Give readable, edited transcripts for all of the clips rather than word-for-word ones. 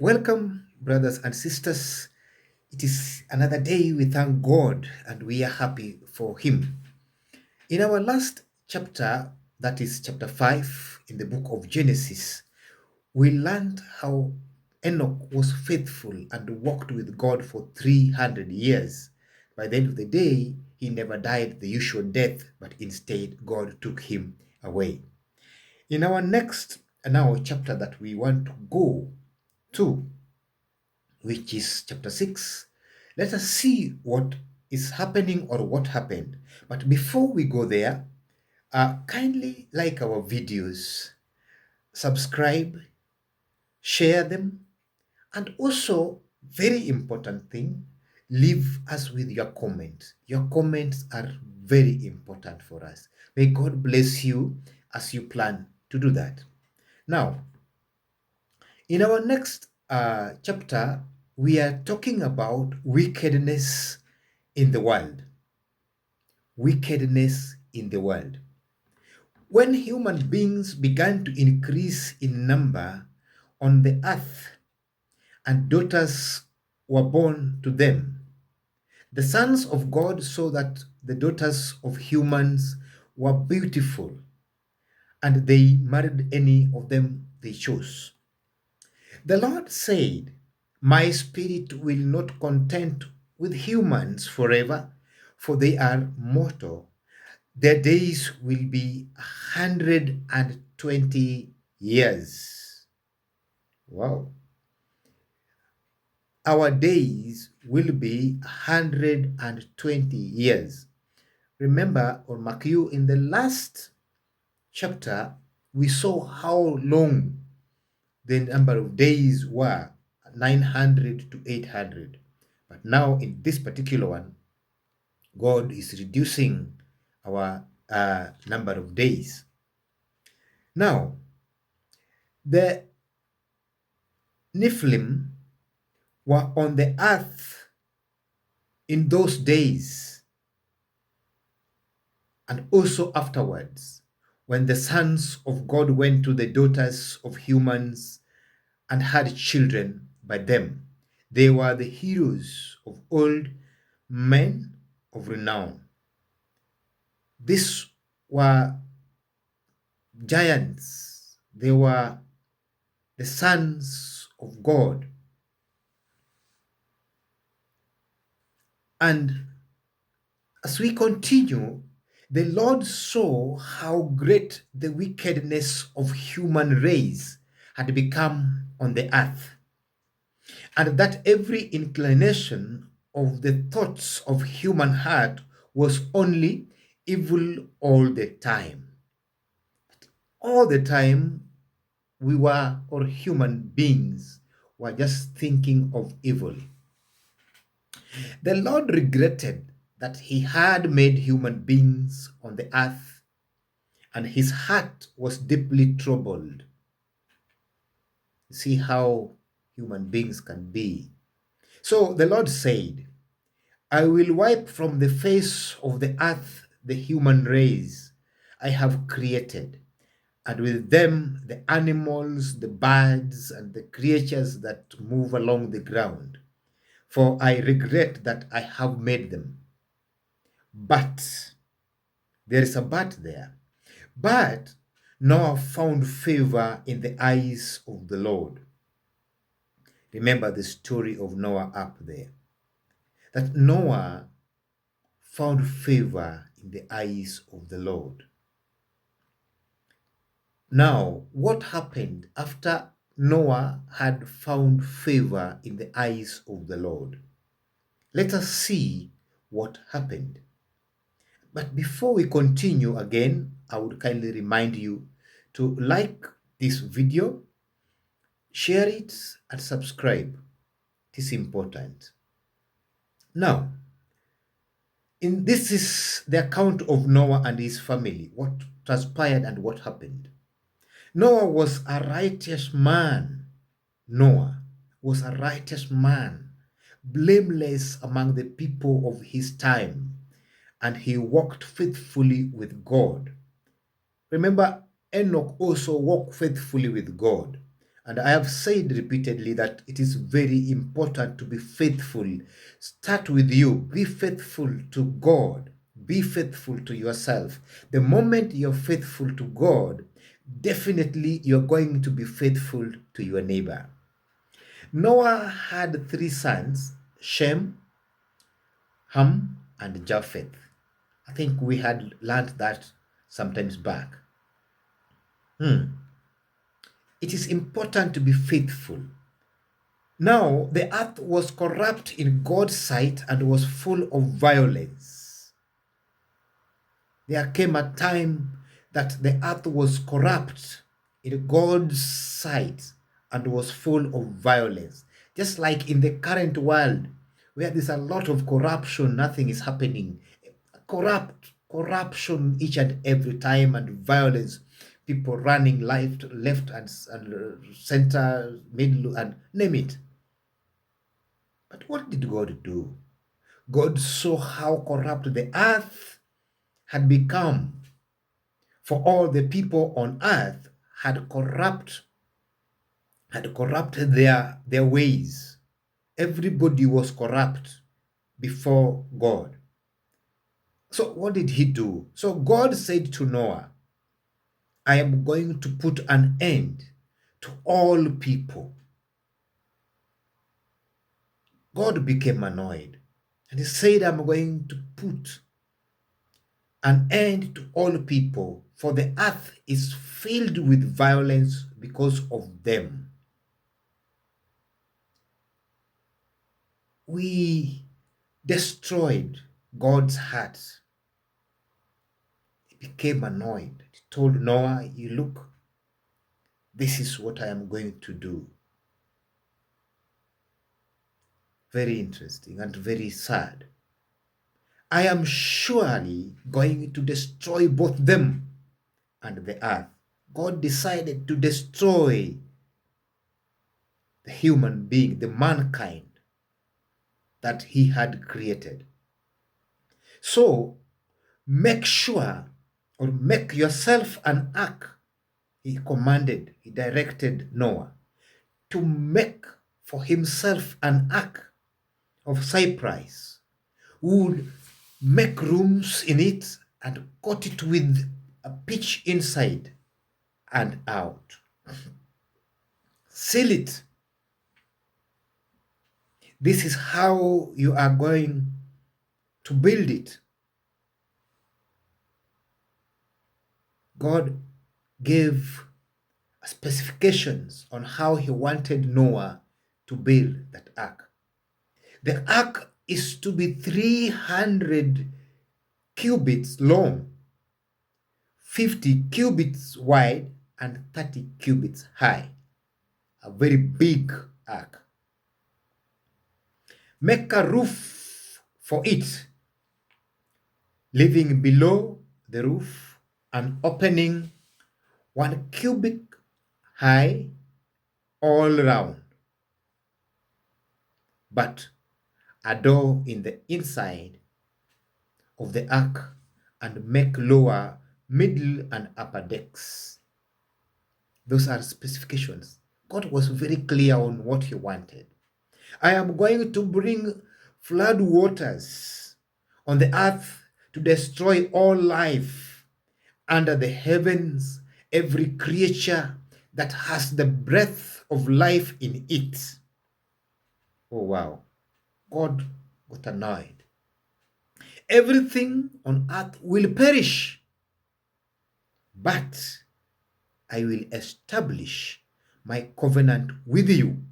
Welcome, brothers and sisters. It is another day we thank God and we are happy for Him. In our last chapter, that is chapter 5 in the book of Genesis, we learned how Enoch was faithful and walked with God for 300 years. By the end of the day, he never died the usual death, but instead God took him away. In our next now chapter that we want to go to, which is chapter 6. Let us see what is happening or what happened. But before we go there, kindly like our videos, subscribe, share them, and also, very important thing, leave us with your comments. Your comments are very important for us. May God bless you as you plan to do that. Now, in our next chapter, we are talking about wickedness in the world. Wickedness in the world. When human beings began to increase in number on the earth and daughters were born to them, the sons of God saw that the daughters of humans were beautiful and they married any of them they chose. The Lord said, my spirit will not content with humans forever, for they are mortal. Their days will be 120 years. Wow. Our days will be 120 years. Remember, or mark you, in the last chapter, we saw how long the number of days were 900 to 800. But now, in this particular one, God is reducing our number of days. Now, the Nephilim were on the earth in those days and also afterwards, when the sons of God went to the daughters of humans and had children by them. They were the heroes of old, men of renown. These were giants. They were the sons of God. And as we continue, the Lord saw how great the wickedness of human race had become on the earth, and that every inclination of the thoughts of human heart was only evil all the time. All the time, we were, or human beings, were just thinking of evil. The Lord regretted that He had made human beings on the earth, and His heart was deeply troubled. See how human beings can be. So the Lord said, I will wipe from the face of the earth the human race I have created, and with them the animals, the birds, and the creatures that move along the ground. For I regret that I have made them. But, there is a but there. But Noah found favor in the eyes of the Lord. Remember the story of Noah up there. That Noah found favor in the eyes of the Lord. Now, what happened after Noah had found favor in the eyes of the Lord? Let us see what happened. But before we continue again, I would kindly remind you to like this video, share it, and subscribe. It is important. Now, this is the account of Noah and his family, what transpired and what happened. Noah was a righteous man. Noah was a righteous man, blameless among the people of his time, and he walked faithfully with God. Remember, Enoch also walked faithfully with God, And I have said repeatedly that it is very important to be faithful. Start with you. Be faithful to God. Be faithful to yourself. The moment you're faithful to God, definitely you're going to be faithful to your neighbor. Noah had 3 sons, Shem, Ham, and Japheth. I think we had learned that sometimes back. It is important to be faithful. Now, the earth was corrupt in God's sight and was full of violence. There came a time that the earth was corrupt in God's sight and was full of violence. Just like in the current world, where there's a lot of corruption, nothing is happening. Corruption each and every time, and violence, people running left and center, middle, and name it. But what did God do? God saw how corrupt the earth had become. For all the people on earth had corrupted their ways. Everybody was corrupt before God. So what did he do? So God said to Noah, I am going to put an end to all people. God became annoyed and he said, I'm going to put an end to all people, for the earth is filled with violence because of them. We destroyed God's heart. He became annoyed. He told Noah, you look, this is what I am going to do. Very interesting and very sad. I am surely going to destroy both them and the earth. God decided to destroy the human being, the mankind that he had created. So make sure, or make yourself an ark. He commanded, he directed Noah to make for himself an ark of cypress, would make rooms in it and coat it with a pitch inside and out. Seal it. This is how you are going to build it. God gave specifications on how he wanted Noah to build that ark. The ark is to be 300 cubits long, 50 cubits wide, and 30 cubits high. A very big ark. Make a roof for it, leaving below the roof an opening 1 cubit high all round, but a door in the inside of the ark, and make lower, middle, and upper decks. Those are specifications. God was very clear on what he wanted. I am going to bring flood waters on the earth to destroy all life under the heavens, every creature that has the breath of life in it. Oh, wow. God got annoyed. Everything on earth will perish, but I will establish my covenant with you,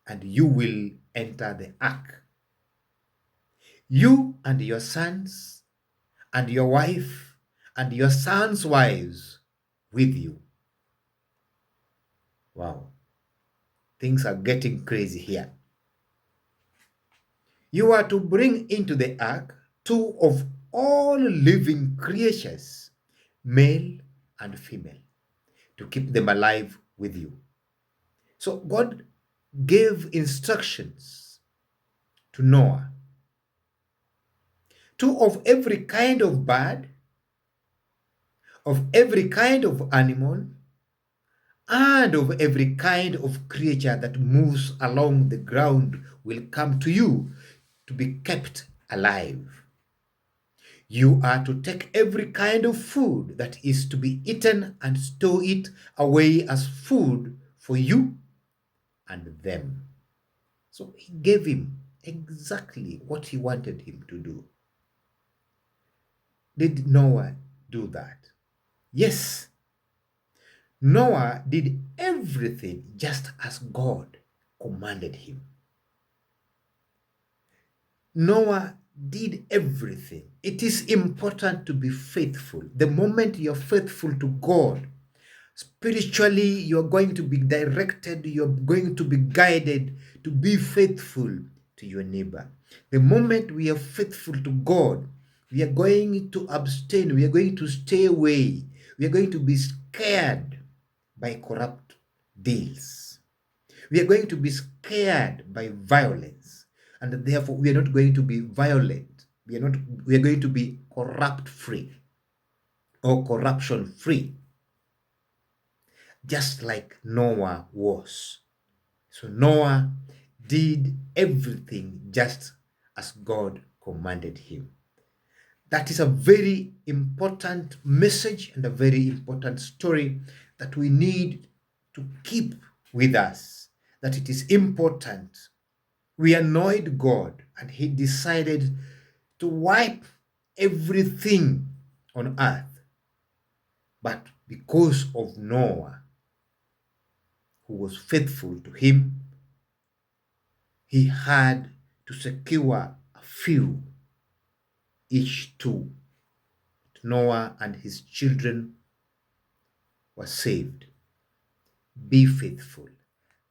and you will enter the ark. You and your sons, and your wife, and your sons' wives with you. Wow. Things are getting crazy here. You are to bring into the ark 2 of all living creatures, male and female, to keep them alive with you. So God gave instructions to Noah. 2 of every kind of bird, of every kind of animal, and of every kind of creature that moves along the ground will come to you to be kept alive. You are to take every kind of food that is to be eaten and stow it away as food for you and them. So he gave him exactly what he wanted him to do. Did Noah do that? Yes, Noah did everything just as God commanded him. Noah did everything. It is important to be faithful. The moment you're faithful to God, spiritually, you're going to be directed, you're going to be guided to be faithful to your neighbor. The moment we are faithful to God, we are going to abstain, we are going to stay away, we are going to be scared by corrupt deals. We are going to be scared by violence, and therefore we are not going to be violent. We are going to be corrupt free or corruption free, just like Noah was. So Noah did everything just as God commanded him. That is a very important message and a very important story that we need to keep with us. That it is important. We annoyed God and he decided to wipe everything on earth. But because of Noah, who was faithful to him, he had to secure a few, each two. Noah and his children were saved. Be faithful.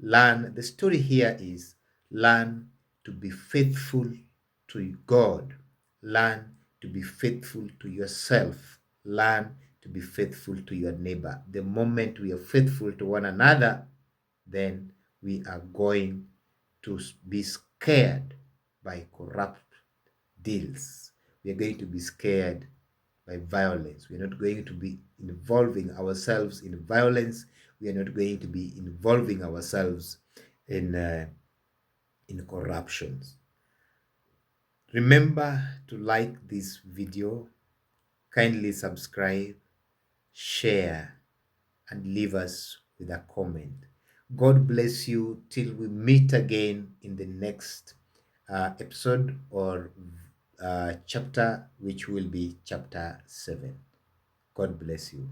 Learn. The story here is learn to be faithful to God. Learn to be faithful to yourself. Learn to be faithful to your neighbor. The moment we are faithful to one another, then we are going to be scared by corrupt deals. We are going to be scared by violence. We are not going to be involving ourselves in violence. We are not going to be involving ourselves in corruptions. Remember to like this video, kindly subscribe, share, and leave us with a comment. God bless you till we meet again in the next episode or chapter, which will be chapter 7. God bless you.